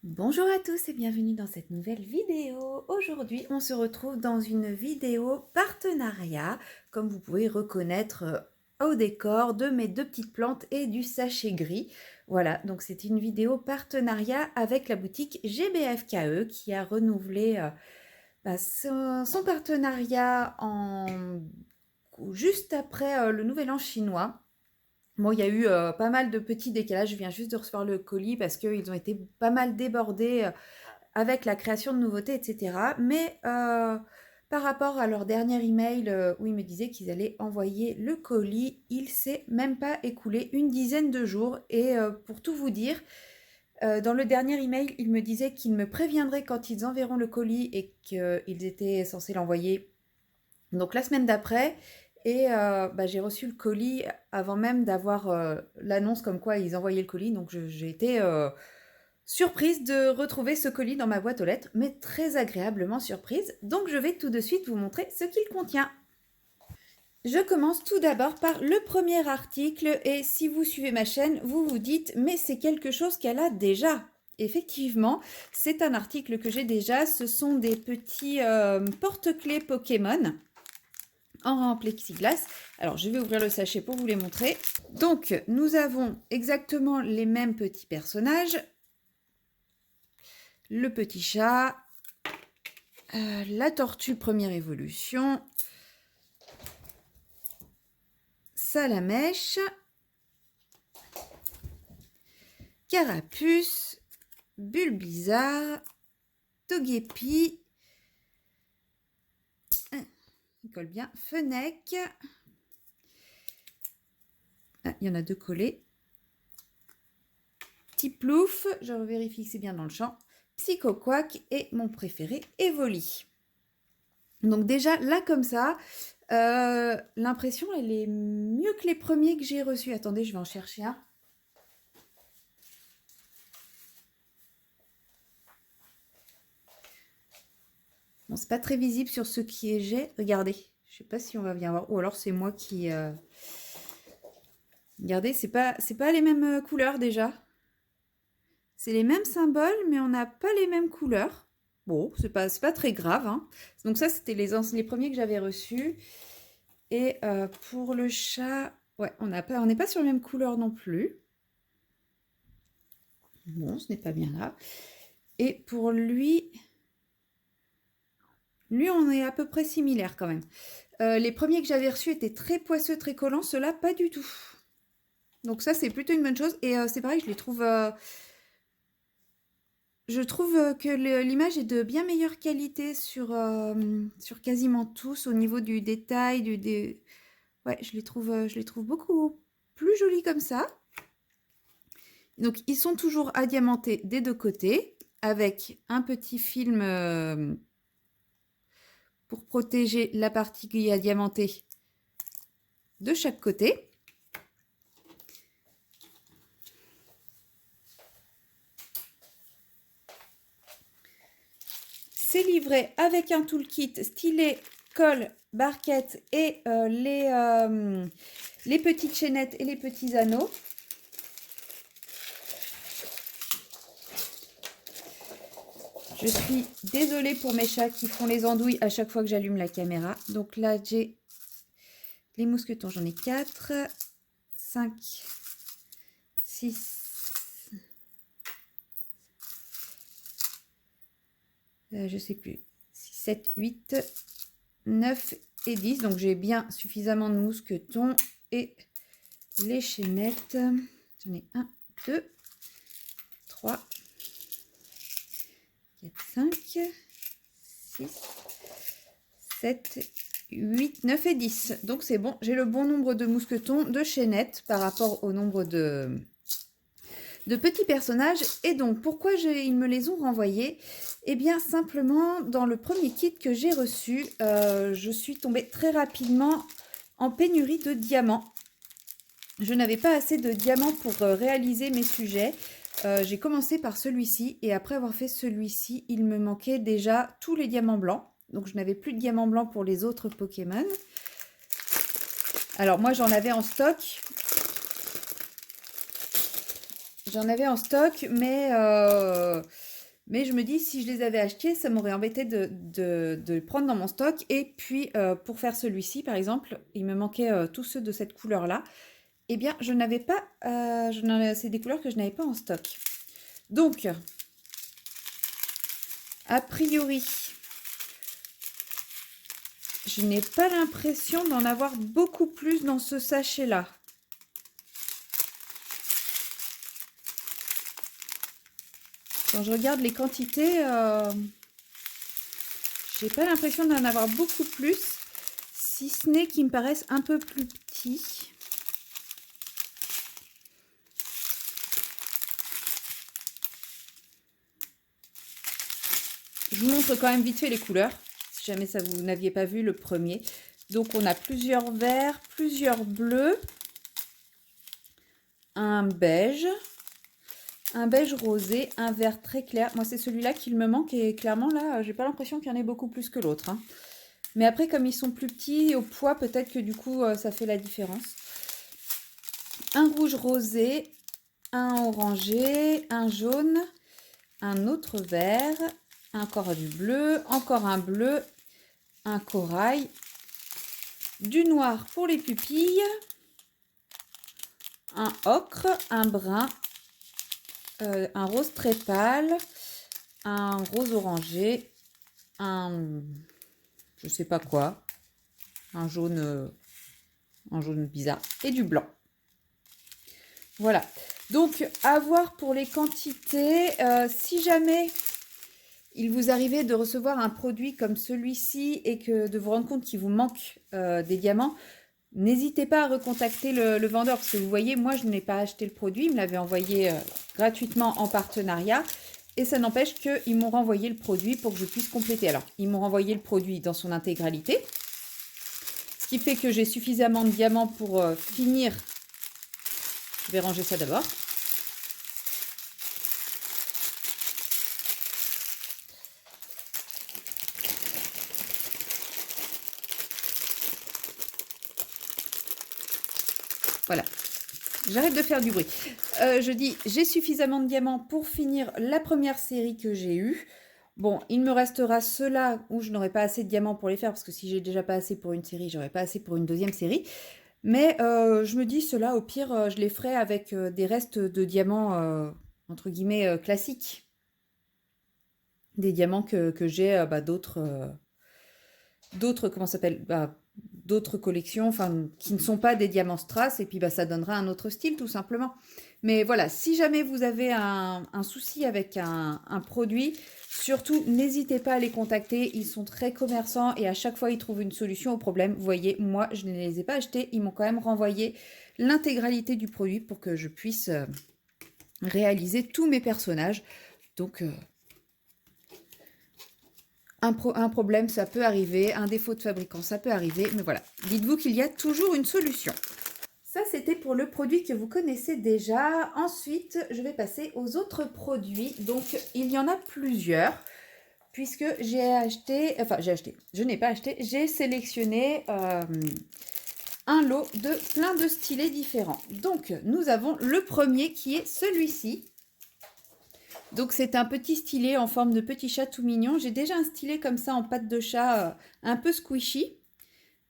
Bonjour à tous et bienvenue dans cette nouvelle vidéo. Aujourd'hui, on se retrouve dans une vidéo partenariat, comme vous pouvez reconnaître au décor de mes deux petites plantes et du sachet gris. Voilà, donc c'est une vidéo partenariat avec la boutique GBFKE qui a renouvelé son partenariat juste après le Nouvel An chinois. Bon, il y a eu pas mal de petits décalages. Je viens juste de recevoir le colis parce qu'ils ont été pas mal débordés avec la création de nouveautés, etc. Mais par rapport à leur dernier email où ils me disaient qu'ils allaient envoyer le colis, il s'est même pas écoulé une dizaine de jours. Et pour tout vous dire, dans le dernier email, ils me disaient qu'ils me préviendraient quand ils enverront le colis et qu'ils étaient censés l'envoyer donc la semaine d'après. Et j'ai reçu le colis avant même d'avoir l'annonce comme quoi ils envoyaient le colis. Donc j'ai été surprise de retrouver ce colis dans ma boîte aux lettres, mais très agréablement surprise. Donc je vais tout de suite vous montrer ce qu'il contient. Je commence tout d'abord par le premier article et si vous suivez ma chaîne, vous vous dites mais c'est quelque chose qu'elle a déjà. Effectivement, c'est un article que j'ai déjà. Ce sont des petits porte-clés Pokémon en plexiglas. Alors, je vais ouvrir le sachet pour vous les montrer. Donc, nous avons exactement les mêmes petits personnages. Le petit chat, la tortue première évolution, Salamèche, Carapuce, Bulbizarre, Togepi, il colle bien, Fennec, il y en a deux collés, Tiplouf, je vérifie que c'est bien dans le champ, Psychoquack et mon préféré, Evoli. Donc déjà, là comme ça, l'impression, elle est mieux que les premiers que j'ai reçus. Attendez, je vais en chercher un. Bon, c'est pas très visible sur ce qui est j'ai. Regardez, je sais pas si on va bien voir. Ou alors c'est moi qui... Regardez, c'est pas les mêmes couleurs déjà. C'est les mêmes symboles, mais on n'a pas les mêmes couleurs. Bon, c'est pas très grave, hein. Donc ça, c'était les premiers que j'avais reçus. Et pour le chat, ouais, on n'est pas sur la même couleur non plus. Bon, ce n'est pas bien grave. Et pour lui, on est à peu près similaire quand même. Les premiers que j'avais reçus étaient très poisseux, très collants. Ceux-là, pas du tout. Donc ça, c'est plutôt une bonne chose. Et c'est pareil, je les trouve... je trouve que l'image est de bien meilleure qualité sur quasiment tous au niveau du détail, ouais, je les trouve beaucoup plus jolis comme ça. Donc, ils sont toujours adiamantés des deux côtés avec un petit film pour protéger la partie diamantée de chaque côté. C'est livré avec un toolkit stylet, colle, barquette et les petites chaînettes et les petits anneaux. Je suis désolée pour mes chats qui font les andouilles à chaque fois que j'allume la caméra. Donc là, j'ai les mousquetons, j'en ai 4, 5, 6, je sais plus, 6, 7, 8, 9 et 10. Donc j'ai bien suffisamment de mousquetons et les chaînettes. J'en ai 1, 2, 3, 4, 5, 6, 7, 8, 9 et 10. Donc c'est bon, j'ai le bon nombre de mousquetons, de chaînettes par rapport au nombre de petits personnages. Et donc pourquoi ils me les ont renvoyés? Eh bien simplement dans le premier kit que j'ai reçu, je suis tombée très rapidement en pénurie de diamants. Je n'avais pas assez de diamants pour réaliser mes sujets. J'ai commencé par celui-ci et après avoir fait celui-ci, il me manquait déjà tous les diamants blancs. Donc je n'avais plus de diamants blancs pour les autres Pokémon. Alors moi j'en avais en stock. J'en avais en stock, mais Mais je me dis, si je les avais achetés, ça m'aurait embêté de les prendre dans mon stock. Et puis, pour faire celui-ci, par exemple, il me manquait tous ceux de cette couleur-là. Eh bien, je n'avais pas... c'est des couleurs que je n'avais pas en stock. Donc, a priori, je n'ai pas l'impression d'en avoir beaucoup plus dans ce sachet-là. Quand je regarde les quantités, j'ai pas l'impression d'en avoir beaucoup plus, si ce n'est qu'ils me paraissent un peu plus petits. Je vous montre quand même vite fait les couleurs, si jamais ça vous n'aviez pas vu le premier. Donc on a plusieurs verts, plusieurs bleus, un beige rosé, un vert très clair. Moi c'est celui-là qu'il me manque et clairement là j'ai pas l'impression qu'il y en ait beaucoup plus que l'autre, hein. Mais après comme ils sont plus petits au poids, peut-être que du coup ça fait la différence. Un rouge rosé, un orangé, un jaune, un autre vert, encore du bleu, encore un bleu, un corail, du noir pour les pupilles, un ocre, un brun, un rose très pâle, un rose orangé, un je sais pas quoi, un jaune bizarre et du blanc. Voilà. Donc à voir pour les quantités. Si jamais il vous arrivait de recevoir un produit comme celui-ci et que de vous rendre compte qu'il vous manque des diamants, n'hésitez pas à recontacter le vendeur parce que vous voyez, moi je n'ai pas acheté le produit, il me l'avait envoyé gratuitement en partenariat et ça n'empêche qu'ils m'ont renvoyé le produit pour que je puisse compléter. Alors, ils m'ont renvoyé le produit dans son intégralité, ce qui fait que j'ai suffisamment de diamants pour finir. Je vais ranger ça d'abord. Voilà. J'arrête de faire du bruit. Je dis, j'ai suffisamment de diamants pour finir la première série que j'ai eue. Bon, il me restera ceux-là où je n'aurai pas assez de diamants pour les faire, parce que si j'ai déjà pas assez pour une série, j'aurai pas assez pour une deuxième série. Mais je me dis, ceux-là, au pire, je les ferai avec des restes de diamants, entre guillemets, classiques. Des diamants que j'ai d'autres, comment ça s'appelle, d'autres collections, enfin, qui ne sont pas des diamants strass, et puis ça donnera un autre style, tout simplement. Mais voilà, si jamais vous avez un souci avec un produit, surtout, n'hésitez pas à les contacter. Ils sont très commerçants et à chaque fois, ils trouvent une solution au problème. Vous voyez, moi, je ne les ai pas achetés. Ils m'ont quand même renvoyé l'intégralité du produit pour que je puisse réaliser tous mes personnages. Donc, un problème, ça peut arriver. Un défaut de fabricant, ça peut arriver. Mais voilà, dites-vous qu'il y a toujours une solution. Ça, c'était pour le produit que vous connaissez déjà. Ensuite, je vais passer aux autres produits. Donc, il y en a plusieurs. Puisque je n'ai pas acheté, j'ai sélectionné un lot de plein de stylets différents. Donc, nous avons le premier qui est celui-ci. Donc, c'est un petit stylet en forme de petit chat tout mignon. J'ai déjà un stylet comme ça en patte de chat un peu squishy.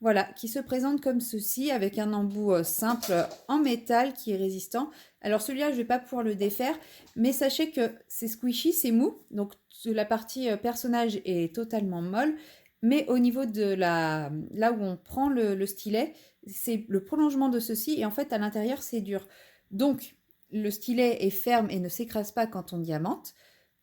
Voilà, qui se présente comme ceci avec un embout simple en métal qui est résistant. Alors celui-là, je ne vais pas pouvoir le défaire, mais sachez que c'est squishy, c'est mou. Donc la partie personnage est totalement molle, mais au niveau de là où on prend le stylet, c'est le prolongement de ceci et en fait à l'intérieur c'est dur. Donc le stylet est ferme et ne s'écrase pas quand on diamante.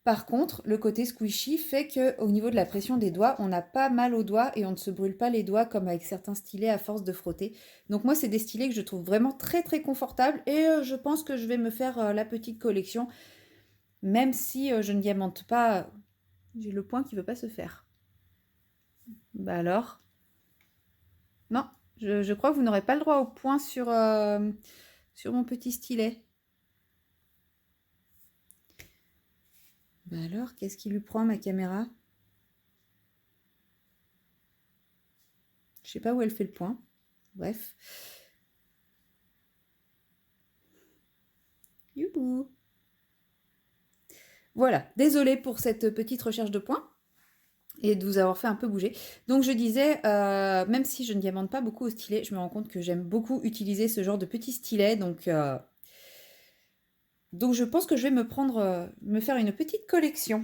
Par contre, le côté squishy fait que au niveau de la pression des doigts, on n'a pas mal aux doigts et on ne se brûle pas les doigts comme avec certains stylets à force de frotter. Donc moi, c'est des stylets que je trouve vraiment très très confortables et je pense que je vais me faire la petite collection, même si je ne diamante pas. J'ai le point qui ne veut pas se faire. Bah alors? Non, je crois que vous n'aurez pas le droit au point sur mon petit stylet. Bah alors, qu'est-ce qui lui prend ma caméra? Je sais pas où elle fait le point. Bref. Youhou! Voilà, désolée pour cette petite recherche de points et de vous avoir fait un peu bouger. Donc je disais, même si je ne diamante pas beaucoup au stylet, je me rends compte que j'aime beaucoup utiliser ce genre de petits stylets. Donc je pense que je vais me faire une petite collection.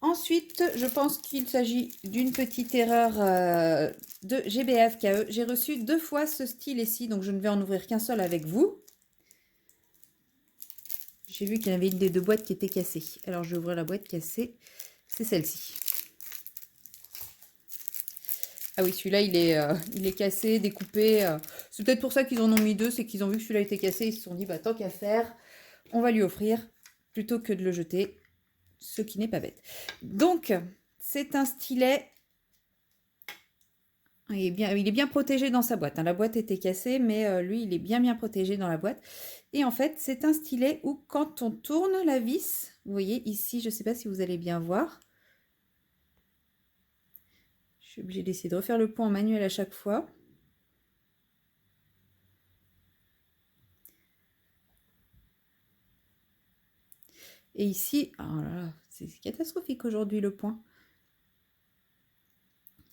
Ensuite, je pense qu'il s'agit d'une petite erreur de GBFKE. J'ai reçu 2 fois ce stylet-ci, donc je ne vais en ouvrir qu'un seul avec vous. J'ai vu qu'il y en avait une des 2 boîtes qui était cassée. Alors je vais ouvrir la boîte cassée. C'est celle-ci. Ah oui, celui-là, il est cassé, découpé. C'est peut-être pour ça qu'ils en ont mis 2, c'est qu'ils ont vu que celui-là était cassé. Ils se sont dit, bah tant qu'à faire, on va lui offrir plutôt que de le jeter. Ce qui n'est pas bête. Donc, c'est un stylet. Il est bien protégé dans sa boîte. La boîte était cassée, mais lui, il est bien protégé dans la boîte. Et en fait, c'est un stylet où quand on tourne la vis, vous voyez ici, je ne sais pas si vous allez bien voir. Je suis obligée d'essayer de refaire le point en manuel à chaque fois. Et ici, oh là là, c'est catastrophique aujourd'hui le point.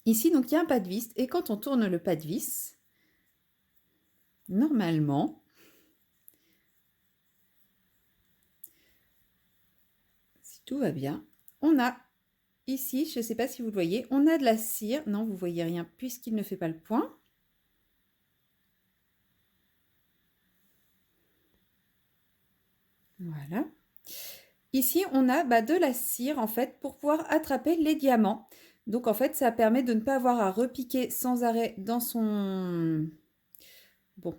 Ici, donc, il y a un pas de vis. Et quand on tourne le pas de vis, normalement, si tout va bien, on a ici, je ne sais pas si vous le voyez, on a de la cire. Non, vous ne voyez rien puisqu'il ne fait pas le point. Voilà. Ici, on a de la cire en fait pour pouvoir attraper les diamants. Donc en fait, ça permet de ne pas avoir à repiquer sans arrêt dans son... Bon,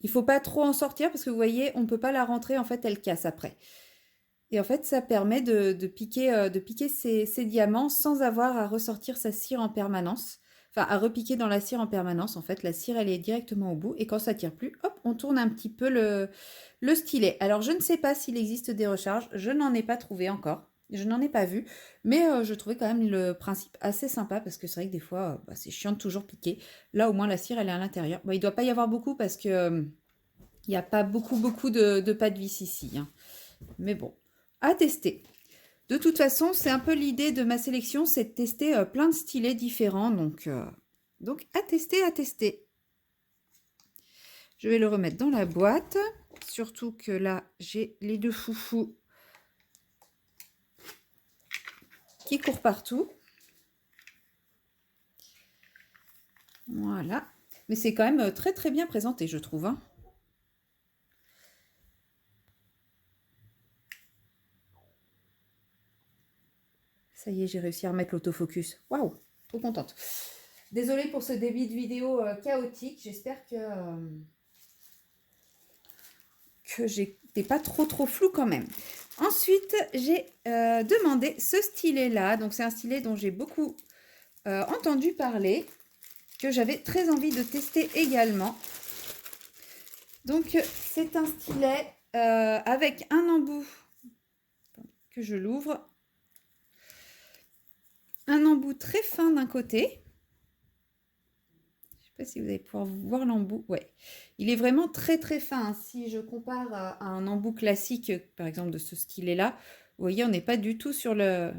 il faut pas trop en sortir parce que vous voyez, on ne peut pas la rentrer, en fait, elle casse après. Et en fait, ça permet de piquer ces diamants sans avoir à ressortir sa cire en permanence. Enfin, à repiquer dans la cire en permanence. En fait, la cire, elle est directement au bout. Et quand ça tire plus, hop, on tourne un petit peu le stylet. Alors, je ne sais pas s'il existe des recharges. Je n'en ai pas trouvé encore. Je n'en ai pas vu. Mais je trouvais quand même le principe assez sympa parce que c'est vrai que des fois, c'est chiant de toujours piquer. Là, au moins, la cire, elle est à l'intérieur. Bon, il ne doit pas y avoir beaucoup parce que il n'y a pas beaucoup de pas de vis ici, hein. Mais bon, à tester. De toute façon, c'est un peu l'idée de ma sélection, c'est de tester plein de stylets différents. Donc à tester, à tester. Je vais le remettre dans la boîte. Surtout que là, j'ai les 2 foufous qui courent partout. Voilà. Mais c'est quand même très bien présenté, je trouve, hein. Ça y est, j'ai réussi à remettre l'autofocus. Waouh, trop contente. Désolée pour ce début de vidéo chaotique. J'espère que j'étais pas trop flou quand même. Ensuite, j'ai demandé ce stylet-là. Donc, c'est un stylet dont j'ai beaucoup entendu parler, que j'avais très envie de tester également. Donc, c'est un stylet avec un embout que je l'ouvre. Un embout très fin d'un côté. Je ne sais pas si vous allez pouvoir voir l'embout. Ouais, il est vraiment très fin, hein. Si je compare à un embout classique, par exemple de ce stylet-là, vous voyez, on n'est pas du tout sur la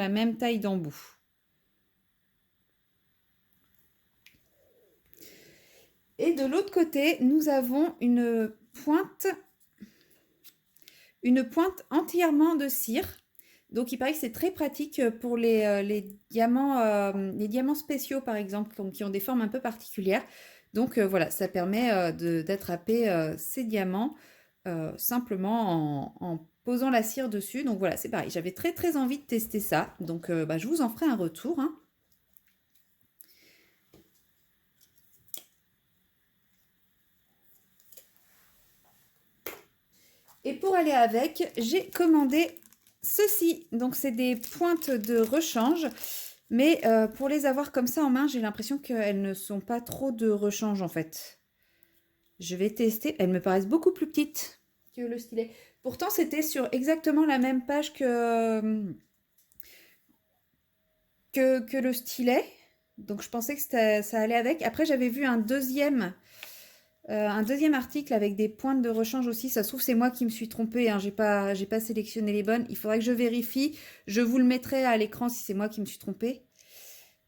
même taille d'embout. Et de l'autre côté, nous avons une pointe entièrement de cire. Donc, il paraît que c'est très pratique pour les diamants spéciaux, par exemple, qui ont des formes un peu particulières. Donc, voilà, ça permet d'attraper ces diamants simplement en posant la cire dessus. Donc, voilà, c'est pareil. J'avais très envie de tester ça. Donc, je vous en ferai un retour, hein. Et pour aller avec, j'ai commandé ceci. Donc, c'est des pointes de rechange. Mais pour les avoir comme ça en main, j'ai l'impression qu'elles ne sont pas trop de rechange en fait. Je vais tester. Elles me paraissent beaucoup plus petites que le stylet. Pourtant, c'était sur exactement la même page que le stylet. Donc, je pensais que ça allait avec. Après, j'avais vu un deuxième un deuxième article avec des pointes de rechange aussi. Ça se trouve, c'est moi qui me suis trompée, hein. J'ai pas sélectionné les bonnes. Il faudrait que je vérifie. Je vous le mettrai à l'écran si c'est moi qui me suis trompée.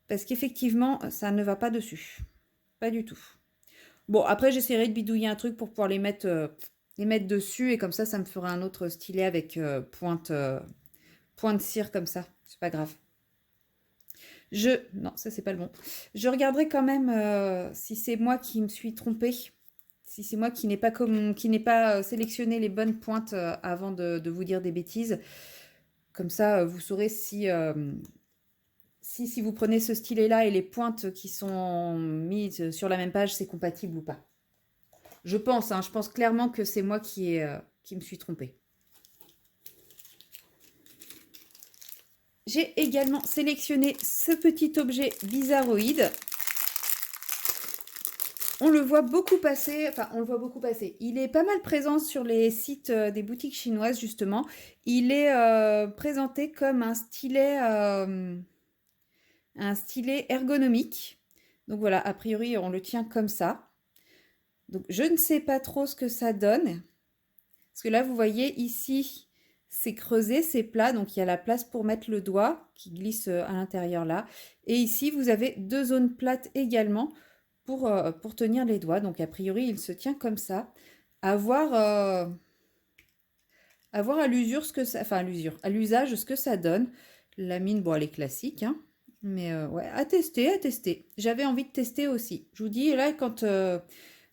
Parce qu'effectivement, ça ne va pas dessus. Pas du tout. Bon, après, j'essaierai de bidouiller un truc pour pouvoir les mettre dessus. Et comme ça me fera un autre stylet avec pointe cire comme ça. C'est pas grave. Non, ça, c'est pas le bon. Je regarderai quand même si c'est moi qui me suis trompée. Si c'est moi qui n'ai pas sélectionné les bonnes pointes avant de vous dire des bêtises. Comme ça, vous saurez si vous prenez ce stylet-là et les pointes qui sont mises sur la même page, c'est compatible ou pas. Je pense clairement que c'est moi qui me suis trompée. J'ai également sélectionné ce petit objet bizarroïde. On le voit beaucoup passer, Il est pas mal présent sur les sites des boutiques chinoises, justement. Il est présenté comme un stylet ergonomique. Donc voilà, a priori, on le tient comme ça. Donc je ne sais pas trop ce que ça donne. Parce que là, vous voyez ici, c'est creusé, c'est plat. Donc il y a la place pour mettre le doigt qui glisse à l'intérieur là. Et ici, vous avez 2 zones plates également pour tenir les doigts. Donc a priori, il se tient comme ça. À voir à l'usure ce que ça... Enfin, à l'usage ce que ça donne. La mine, bon, elle est classique, hein. Mais ouais, à tester. J'avais envie de tester aussi. Je vous dis, là,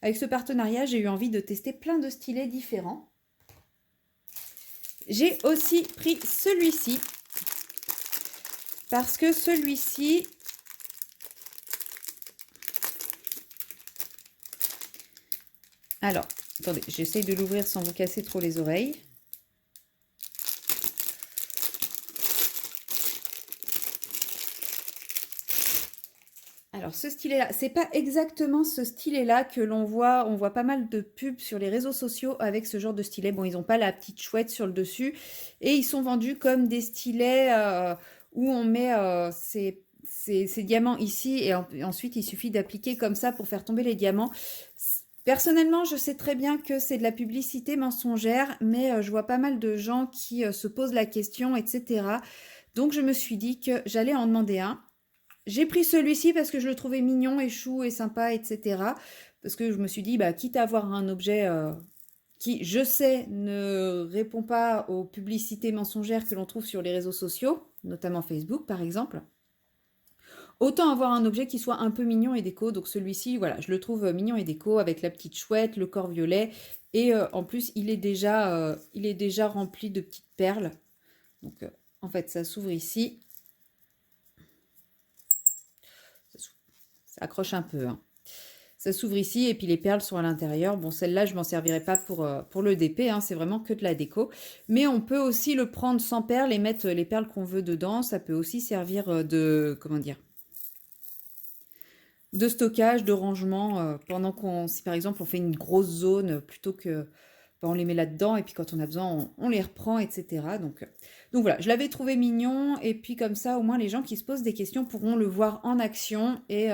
avec ce partenariat, j'ai eu envie de tester plein de stylets différents. J'ai aussi pris celui-ci. Parce que celui-ci... Alors, attendez, j'essaye de l'ouvrir sans vous casser trop les oreilles. Alors, ce stylet-là, c'est pas exactement ce stylet-là que l'on voit. On voit pas mal de pubs sur les réseaux sociaux avec ce genre de stylet. Bon, ils n'ont pas la petite chouette sur le dessus. Et ils sont vendus comme des stylets où on met ces diamants ici. Et ensuite, il suffit d'appliquer comme ça pour faire tomber les diamants. Personnellement, je sais très bien que c'est de la publicité mensongère. Mais je vois pas mal de gens qui se posent la question, etc. Donc, je me suis dit que j'allais en demander un. J'ai pris celui-ci parce que je le trouvais mignon et chou et sympa, etc. Parce que je me suis dit, bah, quitte à avoir un objet qui, je sais, ne répond pas aux publicités mensongères que l'on trouve sur les réseaux sociaux, notamment Facebook par exemple, autant avoir un objet qui soit un peu mignon et déco. Donc celui-ci, voilà, je le trouve mignon et déco avec la petite chouette, le corps violet. Et en plus, il est déjà rempli de petites perles. Donc en fait, ça s'ouvre ici. Ça accroche un peu, hein. Ça s'ouvre ici et puis les perles sont à l'intérieur. Bon, celle-là, je m'en servirai pas pour le DP, hein, c'est vraiment que de la déco. Mais on peut aussi le prendre sans perles et mettre les perles qu'on veut dedans. Ça peut aussi servir comment dire, de stockage, de rangement, si par exemple on fait une grosse zone, plutôt que on les met là-dedans et puis quand on a besoin, on les reprend, etc. Donc voilà, je l'avais trouvé mignon et puis comme ça, au moins les gens qui se posent des questions pourront le voir en action et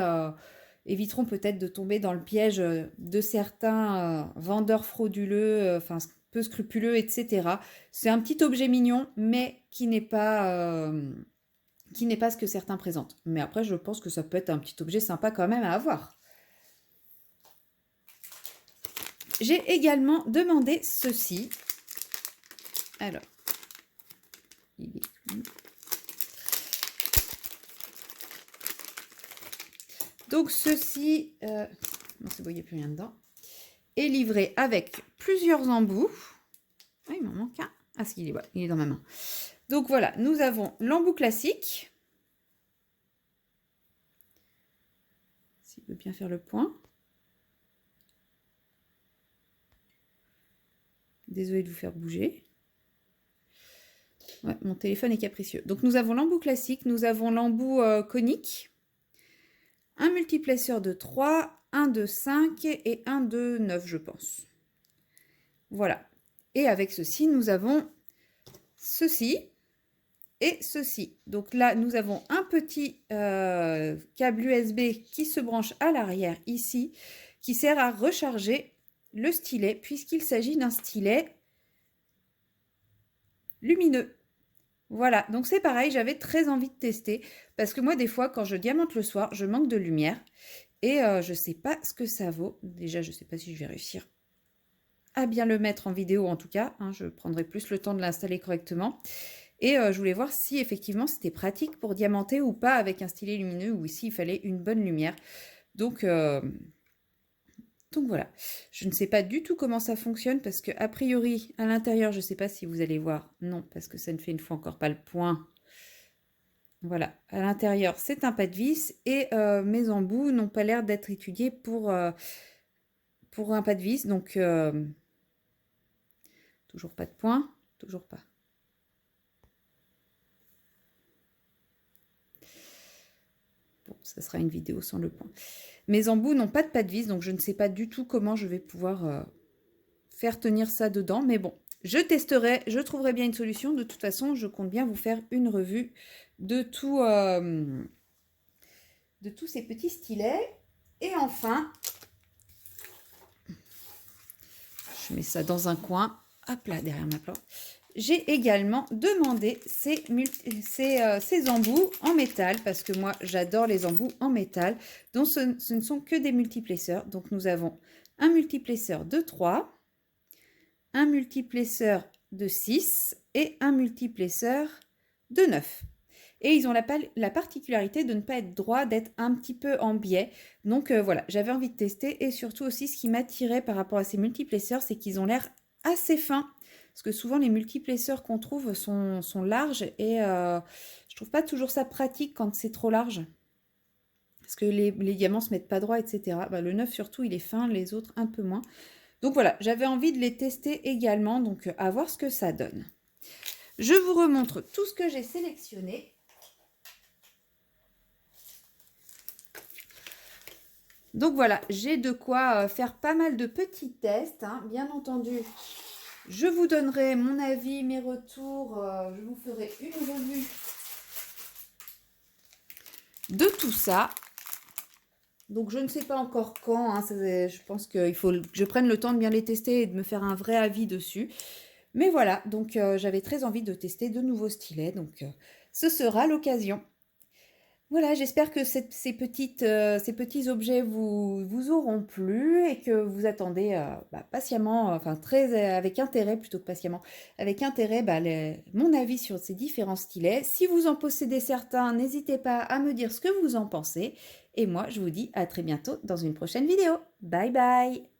éviteront peut-être de tomber dans le piège de certains vendeurs frauduleux, enfin peu scrupuleux, etc. C'est un petit objet mignon, mais qui n'est pas ce que certains présentent. Mais après, je pense que ça peut être un petit objet sympa quand même à avoir. J'ai également demandé ceci. Alors, il est... Donc ceci, non c'est bon, il n'y a plus rien dedans, est livré avec plusieurs embouts. Ah, il m'en manque un. Ah, il est dans ma main. Donc voilà, nous avons l'embout classique. S'il veut bien faire le point. Désolée de vous faire bouger. Ouais, mon téléphone est capricieux. Donc nous avons l'embout classique, nous avons l'embout conique, un multiplesseur de 3, un de 5 et un de 9, je pense. Voilà. Et avec ceci, nous avons ceci et ceci. Donc là, nous avons un petit câble USB qui se branche à l'arrière ici, qui sert à recharger le stylet, puisqu'il s'agit d'un stylet lumineux. Voilà, donc c'est pareil, j'avais très envie de tester, parce que moi, des fois, quand je diamante le soir, je manque de lumière, et je ne sais pas ce que ça vaut. Déjà, je ne sais pas si je vais réussir à bien le mettre en vidéo, en tout cas, hein, je prendrai plus le temps de l'installer correctement. Et je voulais voir si effectivement c'était pratique pour diamanter ou pas avec un stylet lumineux, ou s'il fallait une bonne lumière. Donc voilà, je ne sais pas du tout comment ça fonctionne parce que a priori à l'intérieur, je ne sais pas si vous allez voir, non, parce que ça ne fait une fois encore pas le point. Voilà, à l'intérieur c'est un pas de vis et mes embouts n'ont pas l'air d'être étudiés pour un pas de vis, donc toujours pas de point, toujours pas. Bon, ça sera une vidéo sans le point. Mes embouts n'ont pas de pas de vis, donc je ne sais pas du tout comment je vais pouvoir faire tenir ça dedans. Mais bon, je testerai, je trouverai bien une solution. De toute façon, je compte bien vous faire une revue de tous ces petits stylets. Et enfin, je mets ça dans un coin, hop là, derrière ma plante. J'ai également demandé ces embouts en métal, parce que moi, j'adore les embouts en métal, donc ce ne sont que des multiplesseurs. Donc, nous avons un multiplesseur de 3, un multiplesseur de 6 et un multiplesseur de 9. Et ils ont la particularité de ne pas être droit, d'être un petit peu en biais. Donc voilà, j'avais envie de tester. Et surtout aussi, ce qui m'attirait par rapport à ces multiplesseurs, c'est qu'ils ont l'air assez fins. Parce que souvent, les multiplesseurs qu'on trouve sont larges. Et je trouve pas toujours ça pratique quand c'est trop large. Parce que les diamants se mettent pas droit, etc. Bah, le 9 surtout, il est fin, les autres un peu moins. Donc voilà, j'avais envie de les tester également, donc à voir ce que ça donne. Je vous remontre tout ce que j'ai sélectionné. Donc voilà, j'ai de quoi faire pas mal de petits tests, hein. Bien entendu, je vous donnerai mon avis, mes retours, je vous ferai une revue de tout ça. Donc je ne sais pas encore quand, hein, je pense qu'il faut que je prenne le temps de bien les tester et de me faire un vrai avis dessus. Mais voilà, donc j'avais très envie de tester de nouveaux stylets, donc ce sera l'occasion. Voilà, j'espère que ces petits objets vous auront plu et que vous attendez patiemment, enfin avec intérêt plutôt que patiemment, avec intérêt mon avis sur ces différents stylets. Si vous en possédez certains, n'hésitez pas à me dire ce que vous en pensez. Et moi, je vous dis à très bientôt dans une prochaine vidéo. Bye bye!